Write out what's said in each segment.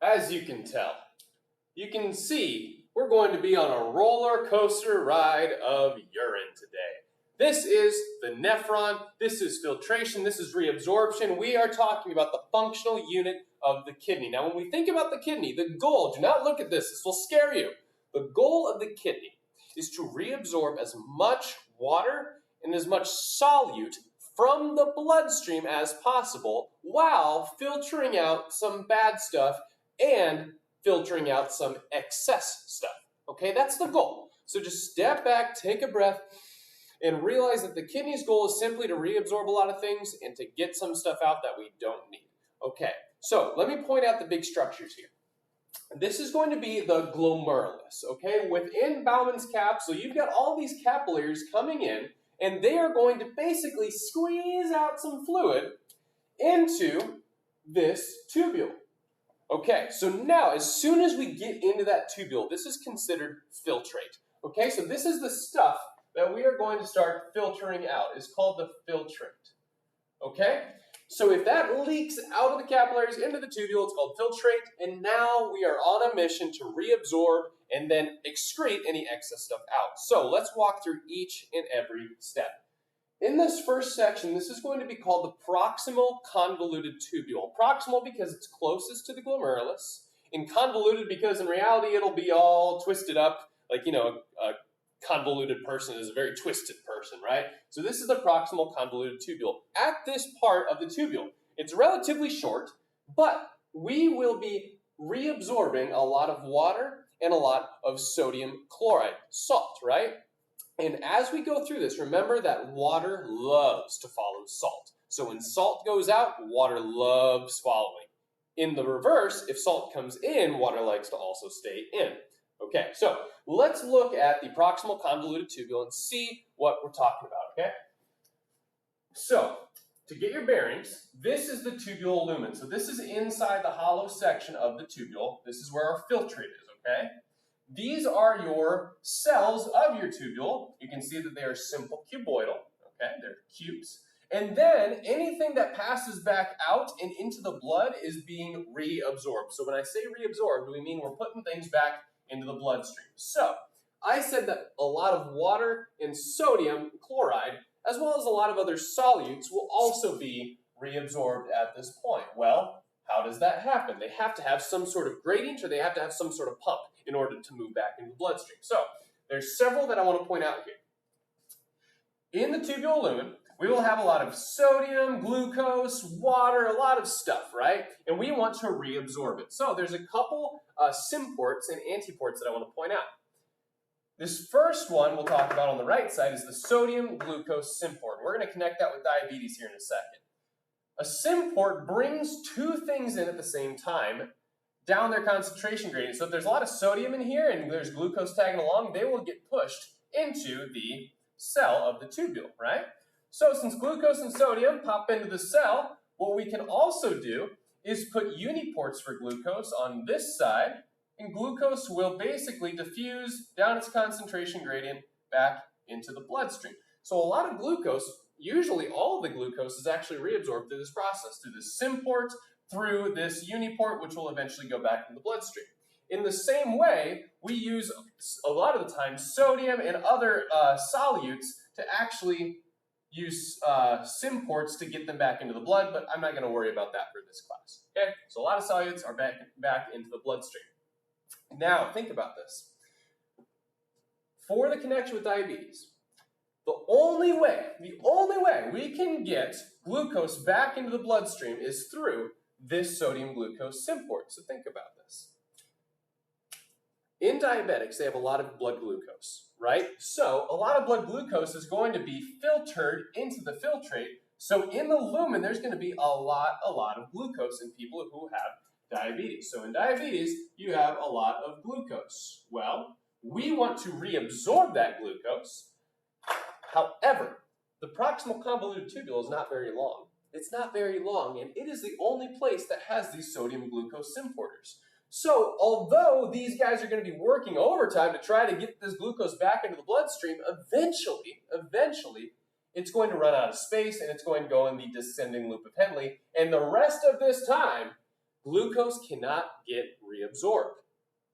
As you can tell, you can see we're going to be on a roller coaster ride of urine today. This is the nephron, this is filtration, this is reabsorption. We are talking about the functional unit of the kidney. Now, when we think about the kidney, the goal, do not look at this will scare you. The goal of the kidney is to reabsorb as much water and as much solute from the bloodstream as possible while filtering out some bad stuff and filtering out some excess stuff. Okay, that's the goal. So just step back, take a breath, and realize that the kidney's goal is simply to reabsorb a lot of things and to get some stuff out that we don't need. Okay, so let me point out the big structures here. This is going to be the glomerulus, okay? Within Bowman's capsule, you've got all these capillaries coming in, and they are going to basically squeeze out some fluid into this tubule. Okay, so now as soon as we get into that tubule, this is considered filtrate. Okay, so this is the stuff that we are going to start filtering out. It's called the filtrate. Okay, so if that leaks out of the capillaries into the tubule, it's called filtrate, and now we are on a mission to reabsorb and then excrete any excess stuff out. So let's walk through each and every step. In this first section, this is going to be called the proximal convoluted tubule. Proximal because it's closest to the glomerulus, and convoluted because in reality it'll be all twisted up, like, you know, a convoluted person is a very twisted person, right? So this is the proximal convoluted tubule. At this part of the tubule, it's relatively short, but we will be reabsorbing a lot of water and a lot of sodium chloride, salt, right? And as we go through this, remember that water loves to follow salt. So when salt goes out, water loves following. In the reverse, if salt comes in, water likes to also stay in. Okay, so let's look at the proximal convoluted tubule and see what we're talking about, okay? So, to get your bearings, this is the tubule lumen. So this is inside the hollow section of the tubule. This is where our filtrate is, okay? These are your cells of your tubule. You can see that they are simple cuboidal, okay? They're cubes. And then anything that passes back out and into the blood is being reabsorbed. So when I say reabsorbed, we mean we're putting things back into the bloodstream. So I said that a lot of water and sodium chloride, as well as a lot of other solutes, will also be reabsorbed at this point. Well, how does that happen? They have to have some sort of gradient, or they have to have some sort of pump in order to move back into the bloodstream. So there's several that I want to point out here. In the tubule lumen, we will have a lot of sodium, glucose, water, a lot of stuff, right? And we want to reabsorb it. So there's a couple symports and antiports that I want to point out. This first one we'll talk about on the right side is the sodium glucose symport. We're going to connect that with diabetes here in a second. A symport brings two things in at the same time down their concentration gradient. So if there's a lot of sodium in here and there's glucose tagging along, they will get pushed into the cell of the tubule, right? So since glucose and sodium pop into the cell, what we can also do is put uniports for glucose on this side, and glucose will basically diffuse down its concentration gradient back into the bloodstream. So a lot of glucose, usually all of the glucose, is actually reabsorbed through this process, through this symport, through this uniport, which will eventually go back in the bloodstream. In the same way, we use a lot of the time sodium and other solutes to actually use symports to get them back into the blood, but I'm not going to worry about that for this class. Okay, so a lot of solutes are back into the bloodstream. Now, think about this. For the connection with diabetes, the only way we can get glucose back into the bloodstream is through this sodium glucose symport. So think about this. In diabetics, they have a lot of blood glucose, right? So a lot of blood glucose is going to be filtered into the filtrate. So in the lumen, there's going to be a lot of glucose in people who have diabetes. So in diabetes, you have a lot of glucose. Well, we want to reabsorb that glucose. However, the proximal convoluted tubule is not very long. It's not very long, and it is the only place that has these sodium glucose symporters. So although these guys are going to be working overtime to try to get this glucose back into the bloodstream, eventually, it's going to run out of space and it's going to go in the descending loop of Henle. And the rest of this time, glucose cannot get reabsorbed.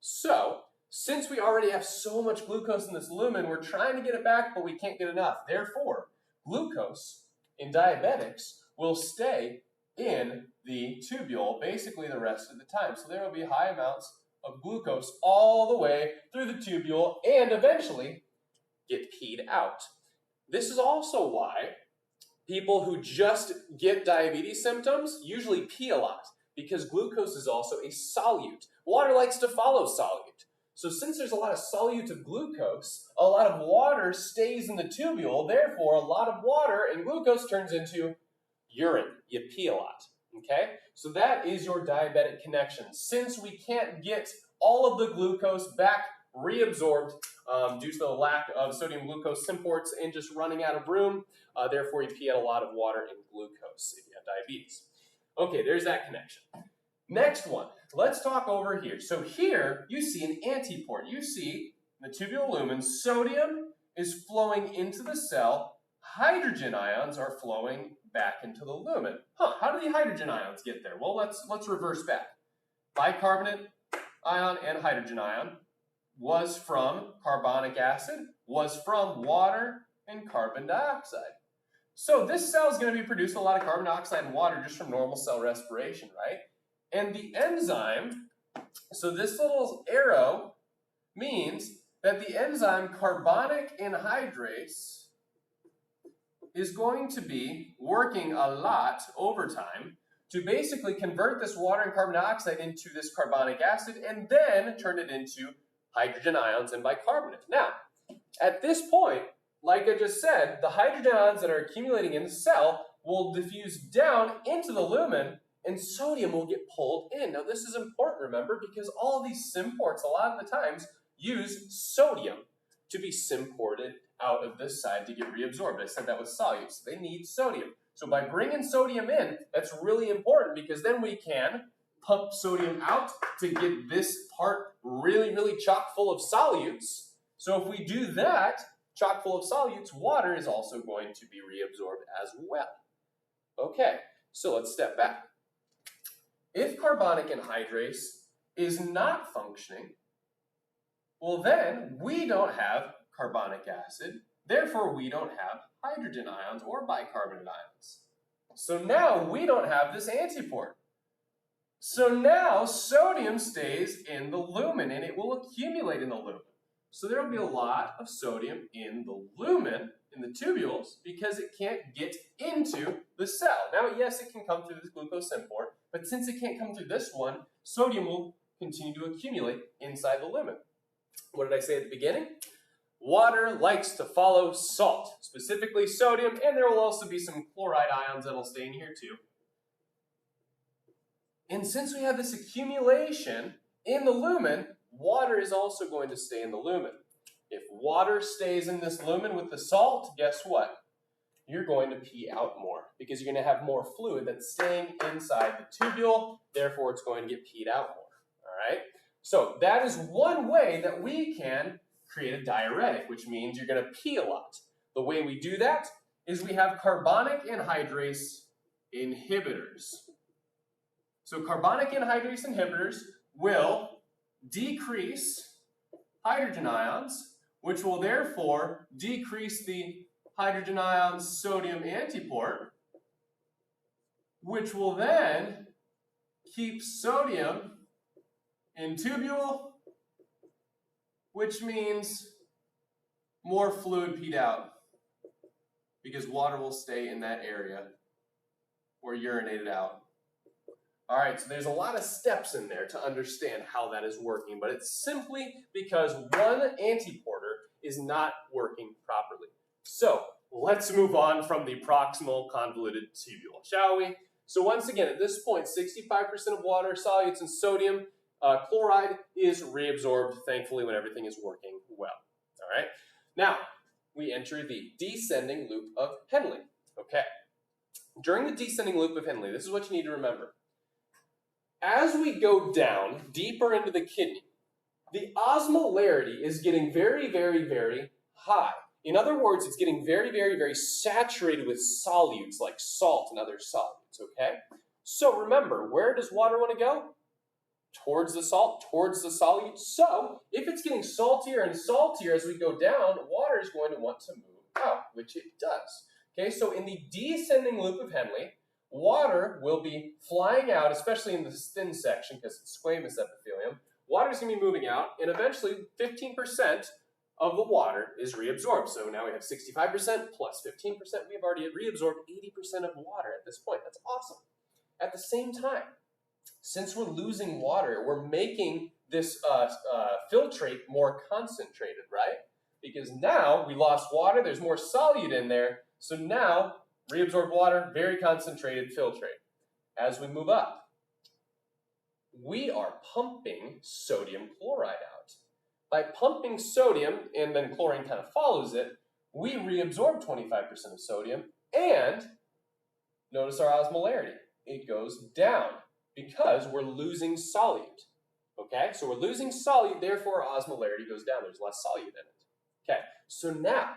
So, since we already have so much glucose in this lumen, we're trying to get it back, but we can't get enough. Therefore, glucose in diabetics will stay in the tubule basically the rest of the time. So there will be high amounts of glucose all the way through the tubule and eventually get peed out. This is also why people who just get diabetes symptoms usually pee a lot, because glucose is also a solute. Water likes to follow solute. So since there's a lot of solute of glucose, a lot of water stays in the tubule, therefore a lot of water and glucose turns into urine. You pee a lot, okay? So that is your diabetic connection. Since we can't get all of the glucose back reabsorbed due to the lack of sodium glucose symports and just running out of room, therefore you pee out a lot of water and glucose if you have diabetes. Okay, there's that connection. Next one, let's talk over here. So here you see an antiport. You see the tubule lumen, sodium is flowing into the cell, hydrogen ions are flowing back into the lumen. How do the hydrogen ions get there? Well, let's reverse back. Bicarbonate ion and hydrogen ion was from carbonic acid, was from water and carbon dioxide. So this cell is going to be producing a lot of carbon dioxide and water just from normal cell respiration, right? And the enzyme, so this little arrow means that the enzyme carbonic anhydrase is going to be working a lot over time to basically convert this water and carbon dioxide into this carbonic acid and then turn it into hydrogen ions and bicarbonate. Now, at this point, like I just said, the hydrogen ions that are accumulating in the cell will diffuse down into the lumen and sodium will get pulled in. Now, this is important, remember, because all of these symports, a lot of the times, use sodium to be symported out of this side to get reabsorbed. I said that was solute, so they need sodium. So by bringing sodium in, that's really important because then we can pump sodium out to get this part really, really chock full of solutes. So if we do that, chock full of solutes, water is also going to be reabsorbed as well. Okay, so let's step back. If carbonic anhydrase is not functioning, well then we don't have carbonic acid, therefore we don't have hydrogen ions or bicarbonate ions. So now we don't have this antiport. So now sodium stays in the lumen and it will accumulate in the lumen. So there will be a lot of sodium in the lumen, in the tubules, because it can't get into the cell. Now, yes, it can come through this glucose symport, but since it can't come through this one, sodium will continue to accumulate inside the lumen. What did I say at the beginning? Water likes to follow salt, specifically sodium, and there will also be some chloride ions that will stay in here too. And since we have this accumulation in the lumen, water is also going to stay in the lumen. If water stays in this lumen with the salt, guess what? You're going to pee out more because you're going to have more fluid that's staying inside the tubule, therefore it's going to get peed out more, all right? So that is one way that we can create a diuretic, which means you're going to pee a lot. The way we do that is we have carbonic anhydrase inhibitors. So carbonic anhydrase inhibitors will decrease hydrogen ions, which will therefore decrease the hydrogen ion sodium antiport, which will then keep sodium in tubule, which means more fluid peed out because water will stay in that area or urinated out. All right, so there's a lot of steps in there to understand how that is working, but it's simply because one antiporter is not working properly. So let's move on from the proximal convoluted tubule, shall we? So once again, at this point, 65% of water, solutes, and sodium chloride is reabsorbed, thankfully, when everything is working well. All right, now we enter the descending loop of Henle. Okay, during the descending loop of Henle, this is what you need to remember. As we go down deeper into the kidney, the osmolarity is getting very, very, very high. In other words, it's getting very, very, very saturated with solutes like salt and other solutes, okay? So remember, where does water want to go? Towards the salt, towards the solute. So if it's getting saltier and saltier as we go down, water is going to want to move out, which it does. Okay, so in the descending loop of Henle, water will be flying out, especially in this thin section because it's squamous epithelium. Water is going to be moving out, and eventually 15% of the water is reabsorbed. So now we have 65% plus 15%. We've already reabsorbed 80% of water at this point. That's awesome. At the same time, since we're losing water, we're making this filtrate more concentrated, right? Because now we lost water, there's more solute in there, so now reabsorbed water, very concentrated filtrate. As we move up, we are pumping sodium chloride out. By pumping sodium, and then chlorine kind of follows it, we reabsorb 25% of sodium, and notice our osmolarity. It goes down because we're losing solute. Okay, so we're losing solute, therefore our osmolarity goes down. There's less solute in it. Okay, so now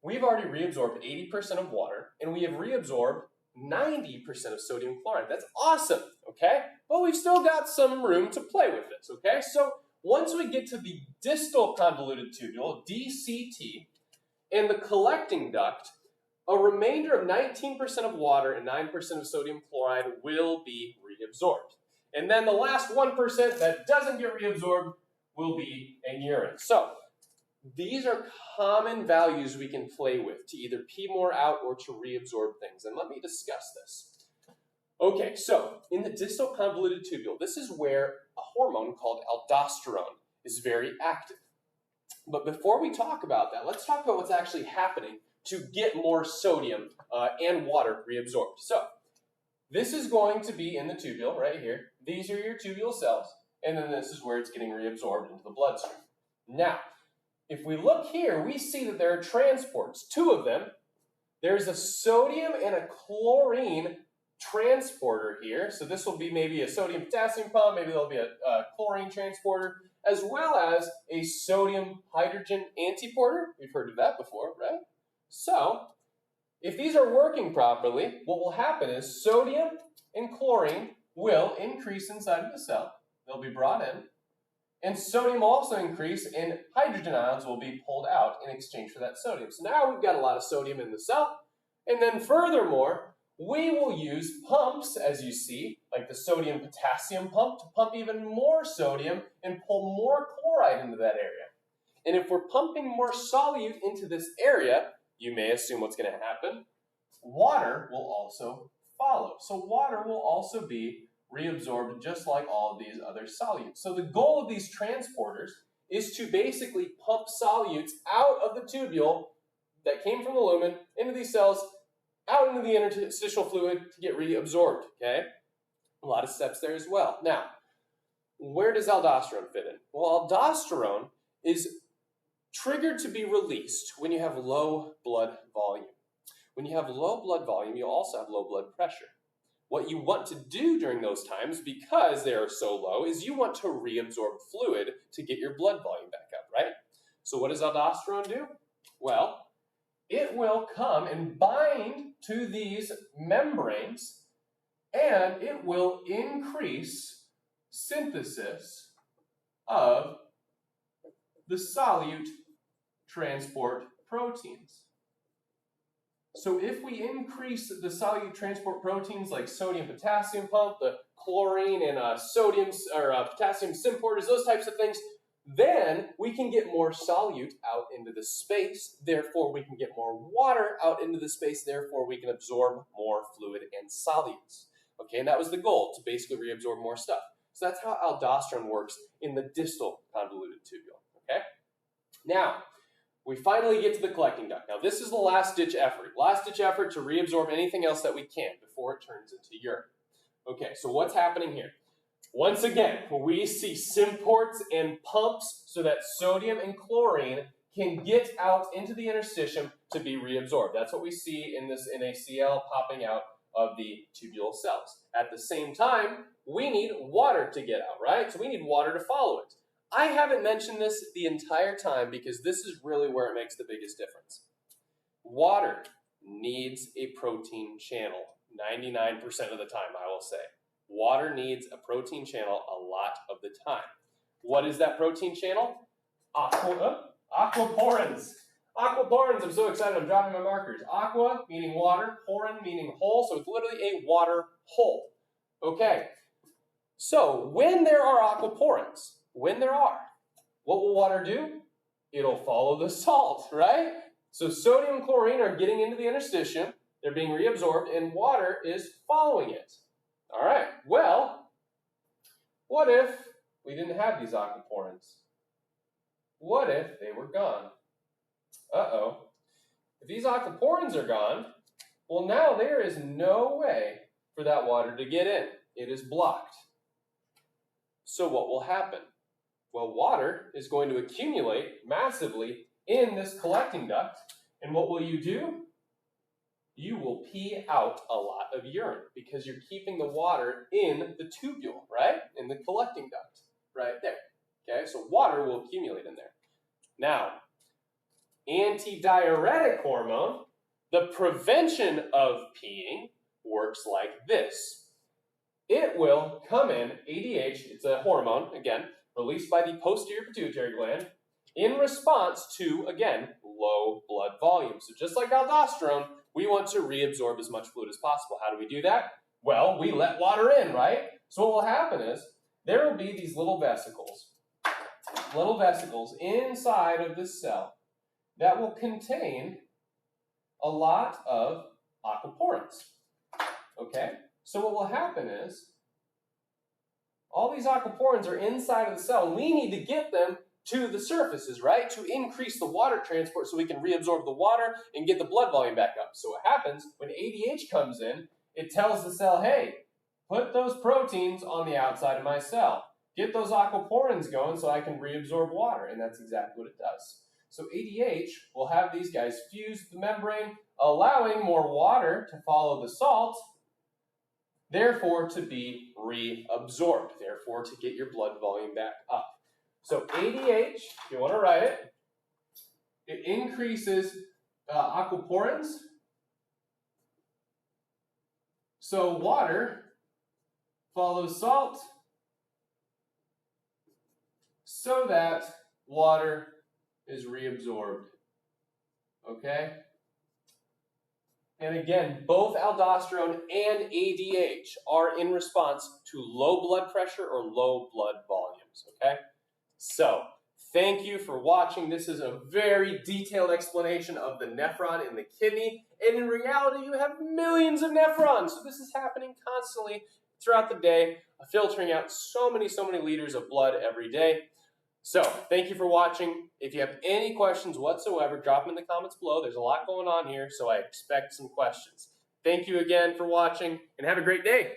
we've already reabsorbed 80% of water, and we have reabsorbed 90% of sodium chloride. That's awesome, okay? But we've still got some room to play with this, okay? So once we get to the distal convoluted tubule, DCT, and the collecting duct, a remainder of 19% of water and 9% of sodium chloride will be reabsorbed. And then the last 1% that doesn't get reabsorbed will be in urine. So these are common values we can play with to either pee more out or to reabsorb things. And let me discuss this. Okay, so in the distal convoluted tubule, this is where a hormone called aldosterone is very active. But before we talk about that, let's talk about what's actually happening to get more sodium and water reabsorbed. So this is going to be in the tubule right here. These are your tubule cells, and then this is where it's getting reabsorbed into the bloodstream. Now, if we look here, we see that there are transports, two of them. There's a sodium and a chlorine transporter here. So this will be maybe a sodium-potassium pump, maybe there'll be a chlorine transporter, as well as a sodium-hydrogen antiporter. We've heard of that before, right? So if these are working properly, what will happen is sodium and chlorine will increase inside of the cell. They'll be brought in. And sodium will also increase, and hydrogen ions will be pulled out in exchange for that sodium. So now we've got a lot of sodium in the cell. And then furthermore, we will use pumps, as you see, like the sodium-potassium pump, to pump even more sodium and pull more chloride into that area. And if we're pumping more solute into this area, you may assume what's going to happen. Water will also follow. So water will also be reabsorbed just like all of these other solutes. So the goal of these transporters is to basically pump solutes out of the tubule that came from the lumen into these cells, out into the interstitial fluid to get reabsorbed, okay? A lot of steps there as well. Now, where does aldosterone fit in? Well, aldosterone is triggered to be released when you have low blood volume. When you have low blood volume, you also have low blood pressure. What you want to do during those times, because they are so low, is you want to reabsorb fluid to get your blood volume back up, right? So what does aldosterone do? Well, it will come and bind to these membranes, and it will increase synthesis of the solute transport proteins. So if we increase the solute transport proteins like sodium-potassium pump, the chlorine and potassium symporters, those types of things, then we can get more solute out into the space, therefore we can get more water out into the space, therefore we can absorb more fluid and solutes. Okay, and that was the goal, to basically reabsorb more stuff. So that's how aldosterone works in the distal convoluted tubule, okay? Now, we finally get to the collecting duct. Now, this is the last-ditch effort. Last-ditch effort to reabsorb anything else that we can before it turns into urine. Okay, so what's happening here? Once again, we see symports and pumps so that sodium and chlorine can get out into the interstitium to be reabsorbed. That's what we see in this NaCl popping out of the tubule cells. At the same time, we need water to get out, right? So we need water to follow it. I haven't mentioned this the entire time because this is really where it makes the biggest difference. Water needs a protein channel. 99% of the time, I will say. Water needs a protein channel a lot of the time. What is that protein channel? Aquaporins. Aquaporins, I'm so excited, I'm dropping my markers. Aqua meaning water, porin meaning hole, so it's literally a water hole. Okay, so when there are aquaporins, what will water do? It'll follow the salt, right? So sodium and chlorine are getting into the interstitium, they're being reabsorbed, and water is following it. All right, well, what if we didn't have these aquaporins? What if they were gone? Uh-oh. If these aquaporins are gone, well, now there is no way for that water to get in. It is blocked. So what will happen? Well, water is going to accumulate massively in this collecting duct, and what will you do? You will pee out a lot of urine because you're keeping the water in the tubule, right? In the collecting duct, right there. Okay, so water will accumulate in there. Now, antidiuretic hormone, the prevention of peeing, works like this. It will come in, ADH, it's a hormone, again, released by the posterior pituitary gland in response to, again, low blood volume. So just like aldosterone, we want to reabsorb as much fluid as possible. How do we do that? Well, we let water in, right? So what will happen is there will be these little vesicles inside of this cell that will contain a lot of aquaporins. Okay? So what will happen is all these aquaporins are inside of the cell, and we need to get them to the surfaces, right? To increase the water transport so we can reabsorb the water and get the blood volume back up. So what happens when ADH comes in, it tells the cell, hey, put those proteins on the outside of my cell. Get those aquaporins going so I can reabsorb water, and that's exactly what it does. So ADH will have these guys fuse the membrane, allowing more water to follow the salt, therefore to be reabsorbed, therefore to get your blood volume back up. So ADH, if you want to write it, it increases aquaporins. So water follows salt so that water is reabsorbed. Okay? And again, both aldosterone and ADH are in response to low blood pressure or low blood volumes. Okay? So, thank you for watching. This is a very detailed explanation of the nephron in the kidney. And in reality, you have millions of nephrons. So this is happening constantly throughout the day, filtering out so many liters of blood every day. So, thank you for watching. If you have any questions whatsoever, drop them in the comments below. There's a lot going on here, so I expect some questions. Thank you again for watching, and have a great day.